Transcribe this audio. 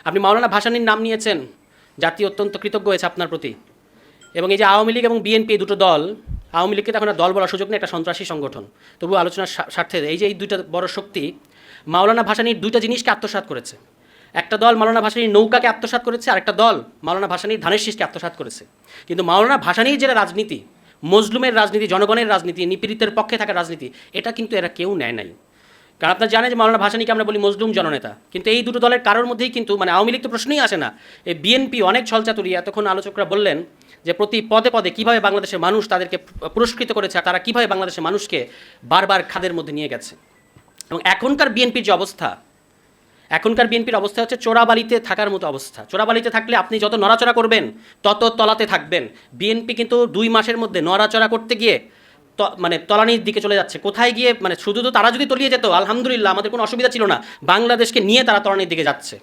আপনি মাওলানা ভাসানীর নাম নিয়েছেন, জাতি অত্যন্ত কৃতজ্ঞ হয়েছে আপনার প্রতি। এবং এই যে আওয়ামী লীগ এবং বিএনপি দুটো দল, আওয়ামী লীগকে তখন আর দল বলার সুযোগ নেই, একটা সন্ত্রাসী সংগঠন। তবু আলোচনার স্বার্থে এই যে এই দুইটা বড় শক্তি মাওলানা ভাসানীর দুইটা জিনিসকে আত্মসাৎ করেছে। একটা দল মাওলানা ভাসানীর নৌকাকে আত্মসাৎ করেছে, আর একটা দল মাওলানা ভাসানীর ধানের শীষকে আত্মসাৎ করেছে। কিন্তু মাওলানা ভাসানীর যেটা রাজনীতি, মজলুমের রাজনীতি, জনগণের রাজনীতি, নিপীড়িতের পক্ষে থাকার রাজনীতি, এটা কিন্তু এরা কেউ নেয় নাই। কারণ আপনারা জানেন যে মাওলানা ভাসানীকে আমরা বলি মজলুম জননেতা, কিন্তু এই দুটো দলের কারোর মধ্যেই কিন্তু মানে আওয়ামী লীগ তো প্রশ্নই আসে না। এই বিএনপি অনেক ছলচাতুরি, এতক্ষণ আলোচকরা বললেন যে প্রতি পদে পদে কীভাবে বাংলাদেশের মানুষ তাদেরকে পুরস্কৃত করেছে, আর তারা কীভাবে বাংলাদেশের মানুষকে বারবার খাদের মধ্যে নিয়ে গেছে। এবং এখনকার বিএনপির যে অবস্থা, এখনকার বিএনপির অবস্থা হচ্ছে চোরাবালিতে থাকার মতো অবস্থা। চোরাবালিতে থাকলে আপনি যত নড়াচড়া করবেন তত তলাতে থাকবেন। বিএনপি কিন্তু 2 মাসের মধ্যে নড়াচড়া করতে গিয়ে মানে তলানির দিকে চলে যাচ্ছে। কোথায় গিয়ে মানে শুধু তো তারা যদি তলিয়ে যেত আলহামদুলিল্লাহ, আমাদের কোনো অসুবিধা ছিল না, বাংলাদেশকে নিয়ে তারা তলানির দিকে যাচ্ছে।